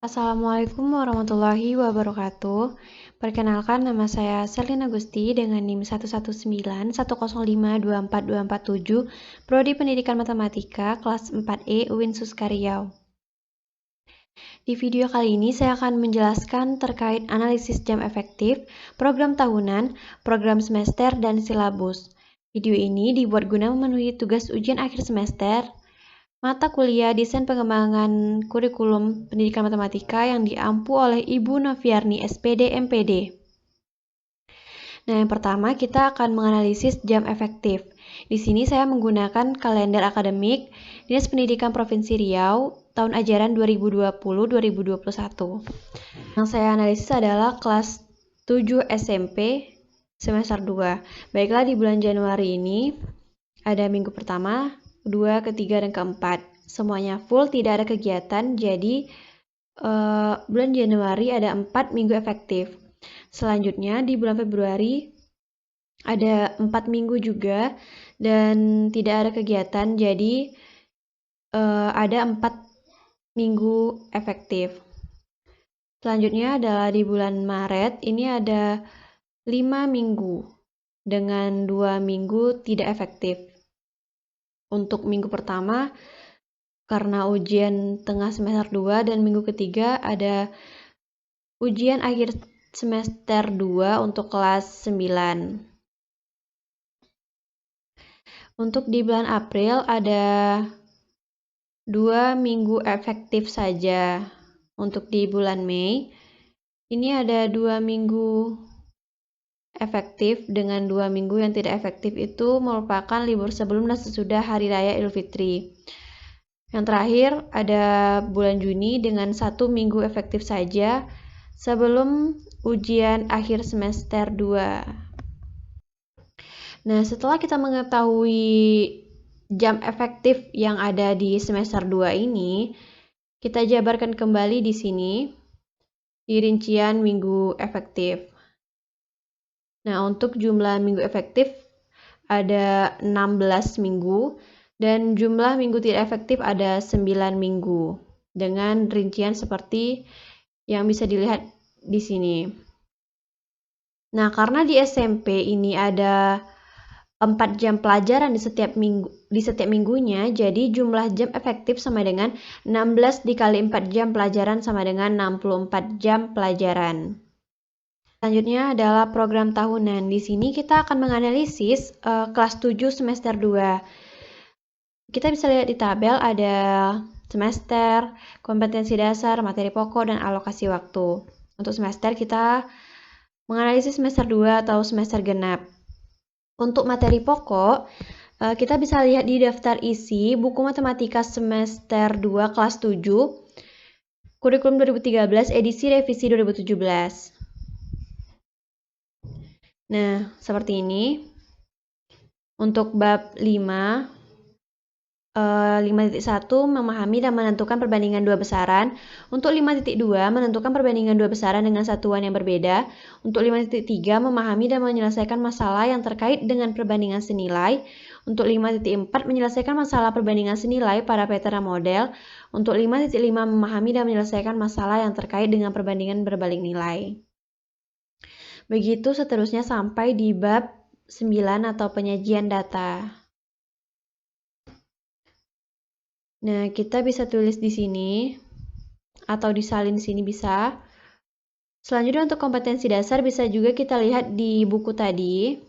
Assalamualaikum warahmatullahi wabarakatuh. Perkenalkan, nama saya Selina Gusti dengan NIM 11910524247, Prodi Pendidikan Matematika, kelas 4E UIN Suska Riau. Di video kali ini saya akan menjelaskan terkait analisis jam efektif, program tahunan, program semester, dan silabus. Video ini dibuat guna memenuhi tugas ujian akhir semester mata kuliah Desain Pengembangan Kurikulum Pendidikan Matematika yang diampu oleh Ibu Noviarni SPD MPD. Nah, yang pertama kita akan menganalisis jam efektif. Di sini saya menggunakan kalender akademik Dinas Pendidikan Provinsi Riau tahun ajaran 2020-2021. Yang saya analisis adalah kelas 7 SMP semester 2. Baiklah, di bulan Januari ini ada minggu pertama, kedua, ketiga, dan keempat. Semuanya full, tidak ada kegiatan, jadi bulan Januari ada 4 minggu efektif. Selanjutnya di bulan Februari ada 4 minggu juga dan tidak ada kegiatan, jadi ada 4 minggu efektif. Selanjutnya adalah di bulan Maret, ini ada 5 minggu dengan 2 minggu tidak efektif. Untuk minggu pertama, karena ujian tengah semester 2 dan minggu ketiga ada ujian akhir semester 2 untuk kelas 9. Untuk di bulan April ada 2 minggu efektif saja. Untuk di bulan Mei, ini ada 2 minggu efektif dengan 2 minggu yang tidak efektif itu merupakan libur sebelum dan sesudah Hari Raya Idul Fitri. Yang terakhir ada bulan Juni dengan 1 minggu efektif saja sebelum ujian akhir semester 2. Nah, setelah kita mengetahui jam efektif yang ada di semester 2 ini, kita jabarkan kembali di sini di rincian minggu efektif. Nah, untuk jumlah minggu efektif ada 16 minggu dan jumlah minggu tidak efektif ada 9 minggu dengan rincian seperti yang bisa dilihat di sini. Nah, karena di SMP ini ada 4 jam pelajaran di setiap minggunya, jadi jumlah jam efektif sama dengan 16 dikali 4 jam pelajaran sama dengan 64 jam pelajaran. Selanjutnya adalah program tahunan. Di sini kita akan menganalisis kelas 7 semester 2. Kita bisa lihat di tabel ada semester, kompetensi dasar, materi pokok, dan alokasi waktu. Untuk semester kita menganalisis semester 2 atau semester genap. Untuk materi pokok, kita bisa lihat di daftar isi buku matematika semester 2 kelas 7, kurikulum 2013, edisi revisi 2017. Nah, seperti ini. Untuk bab 5, 5.1 memahami dan menentukan perbandingan dua besaran. Untuk 5.2 menentukan perbandingan dua besaran dengan satuan yang berbeda. Untuk 5.3 memahami dan menyelesaikan masalah yang terkait dengan perbandingan senilai. Untuk 5.4 menyelesaikan masalah perbandingan senilai pada pattern model. Untuk 5.5 memahami dan menyelesaikan masalah yang terkait dengan perbandingan berbalik nilai. Begitu seterusnya sampai di bab 9 atau penyajian data. Nah, kita bisa tulis di sini atau disalin di sini bisa. Selanjutnya untuk kompetensi dasar bisa juga kita lihat di buku tadi.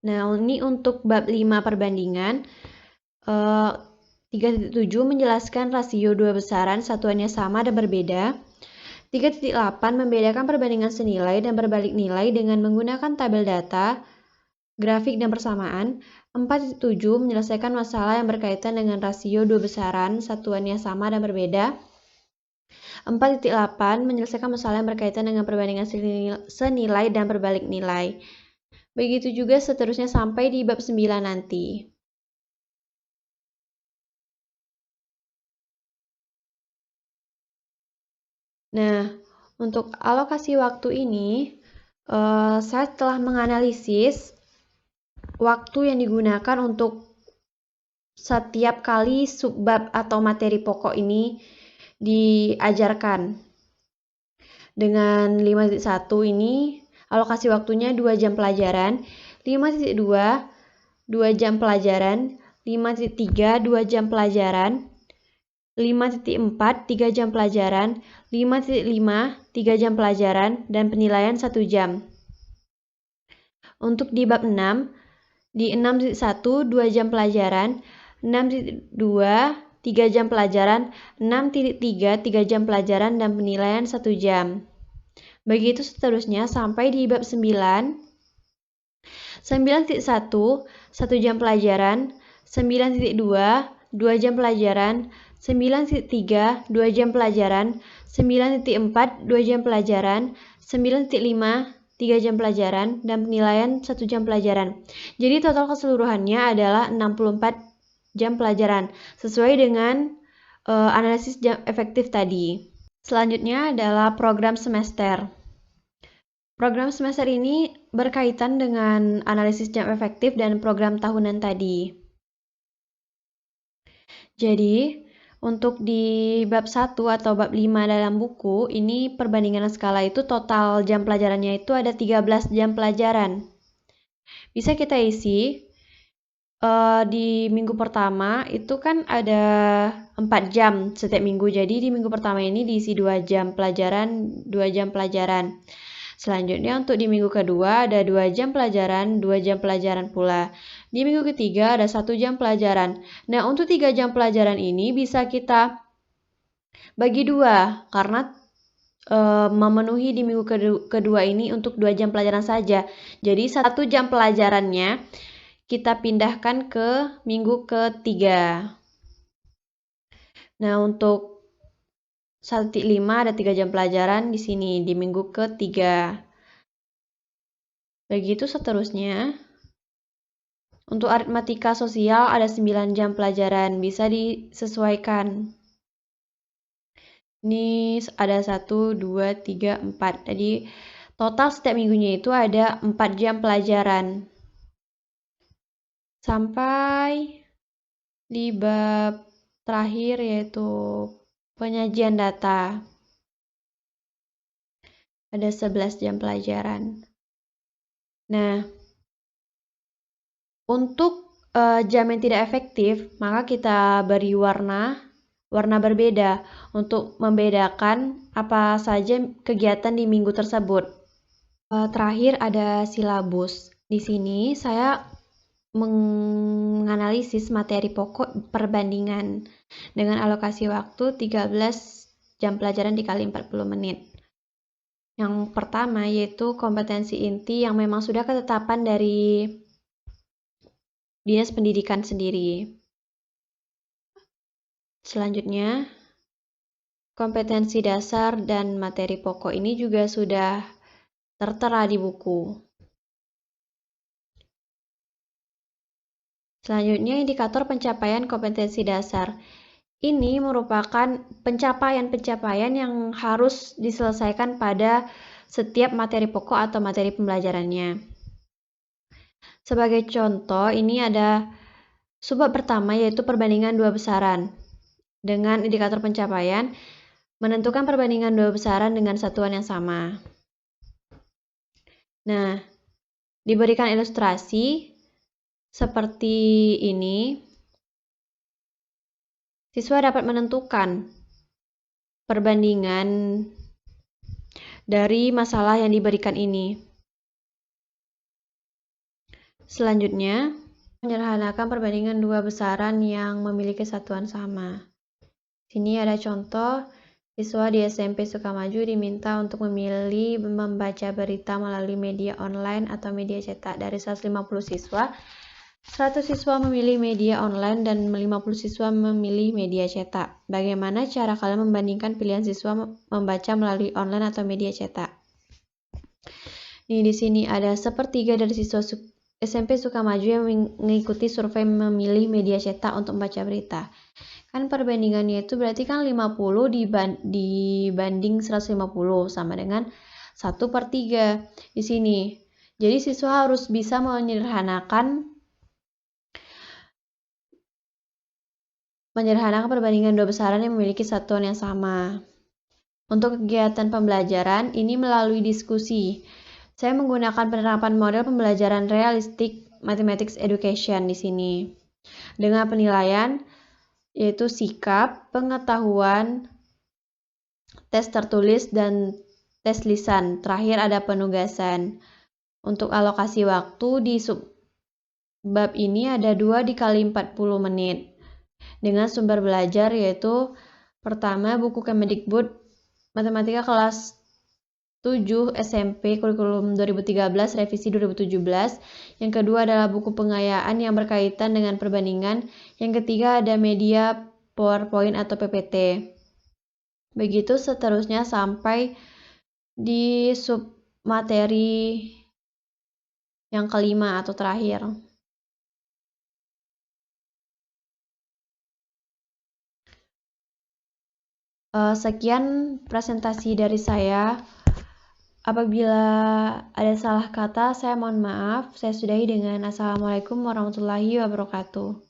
Nah, ini untuk bab 5 perbandingan. 3.7 menjelaskan rasio dua besaran, satuannya sama dan berbeda. 3.8 membedakan perbandingan senilai dan berbalik nilai dengan menggunakan tabel data, grafik, dan persamaan. 4.7 menyelesaikan masalah yang berkaitan dengan rasio dua besaran, satuannya sama dan berbeda. 4.8 menyelesaikan masalah yang berkaitan dengan perbandingan senilai dan berbalik nilai. Begitu juga seterusnya sampai di bab 9 nanti. Nah, untuk alokasi waktu ini, saya telah menganalisis waktu yang digunakan untuk setiap kali subbab atau materi pokok ini diajarkan. Dengan 5.1 ini alokasi waktunya 2 jam pelajaran, 5.2 2 jam pelajaran, 5.3 2 jam pelajaran, 5.4 3 jam pelajaran, 5.5 3 jam pelajaran, dan penilaian 1 jam. Untuk di bab 6, di 6.1 2 jam pelajaran, 6.2 3 jam pelajaran, 6.3 3 jam pelajaran, dan penilaian 1 jam. Begitu seterusnya sampai di bab 9. 9.1 1 jam pelajaran, 9.2 2 jam pelajaran, 9.3 2 jam pelajaran, 9.4 2 jam pelajaran, 9.5 3 jam pelajaran, dan penilaian 1 jam pelajaran. Jadi total keseluruhannya adalah 64 jam pelajaran, sesuai dengan analisis jam efektif tadi. Selanjutnya adalah program semester. Program semester ini berkaitan dengan analisis jam efektif dan program tahunan tadi. Jadi, untuk di bab 1 atau bab 5 dalam buku, ini perbandingan skala itu total jam pelajarannya itu ada 13 jam pelajaran. Bisa kita isi di minggu pertama itu kan ada 4 jam setiap minggu. Jadi di minggu pertama ini diisi 2 jam pelajaran, 2 jam pelajaran. Selanjutnya untuk di minggu kedua ada 2 jam pelajaran, 2 jam pelajaran pula. Di minggu ketiga ada 1 jam pelajaran. Nah, untuk 3 jam pelajaran ini bisa kita bagi 2 karena memenuhi di minggu kedua ini untuk 2 jam pelajaran saja. Jadi 1 jam pelajarannya kita pindahkan ke minggu ketiga. Nah, untuk 1.5 ada 3 jam pelajaran di sini di minggu ketiga. Begitu seterusnya. Untuk aritmatika sosial ada 9 jam pelajaran, bisa disesuaikan. Ini ada 1, 2, 3, 4. Jadi total setiap minggunya itu ada 4 jam pelajaran. Sampai di bab terakhir yaitu penyajian data. Ada 11 jam pelajaran. Nah, untuk jam yang tidak efektif, maka kita beri warna berbeda untuk membedakan apa saja kegiatan di minggu tersebut. Terakhir ada silabus. Di sini saya menganalisis materi pokok perbandingan dengan alokasi waktu 13 jam pelajaran dikali 40 menit. Yang pertama yaitu kompetensi inti yang memang sudah ketetapan dari Dinas Pendidikan sendiri. Selanjutnya, kompetensi dasar dan materi pokok ini juga sudah tertera di buku. Selanjutnya, indikator pencapaian kompetensi dasar. Ini merupakan pencapaian-pencapaian yang harus diselesaikan pada setiap materi pokok atau materi pembelajarannya. Sebagai contoh, ini ada subbab pertama yaitu perbandingan 2 besaran. Dengan indikator pencapaian, menentukan perbandingan 2 besaran dengan satuan yang sama. Nah, diberikan ilustrasi seperti ini. Siswa dapat menentukan perbandingan dari masalah yang diberikan ini. Selanjutnya, menyederhanakan perbandingan 2 besaran yang memiliki satuan sama. Sini ada contoh, siswa di SMP Sukamaju diminta untuk memilih membaca berita melalui media online atau media cetak. Dari 150 siswa, 100 siswa memilih media online dan 50 siswa memilih media cetak. Bagaimana cara kalian membandingkan pilihan siswa membaca melalui online atau media cetak? Nih, di sini ada sepertiga dari siswa SMP Sukamaju yang mengikuti survei memilih media cetak untuk membaca berita. Kan perbandingannya itu berarti kan 50 dibanding 150 sama dengan 1/3 di sini. Jadi siswa harus bisa menyederhanakan menyederhanakan perbandingan dua besaran yang memiliki satuan yang sama. Untuk kegiatan pembelajaran, ini melalui diskusi. Saya menggunakan penerapan model pembelajaran realistik mathematics education di sini. Dengan penilaian yaitu sikap, pengetahuan, tes tertulis, dan tes lisan. Terakhir ada penugasan. Untuk alokasi waktu di subbab ini ada 2 dikali 40 menit. Dengan sumber belajar yaitu pertama buku Kemendikbud Matematika kelas 7 SMP kurikulum 2013 revisi 2017. Yang kedua adalah buku pengayaan yang berkaitan dengan perbandingan. Yang ketiga ada media PowerPoint atau PPT. Begitu seterusnya sampai di submateri yang kelima atau terakhir. Sekian presentasi dari saya. Apabila ada salah kata, saya mohon maaf. Saya sudahi dengan Assalamualaikum warahmatullahi wabarakatuh.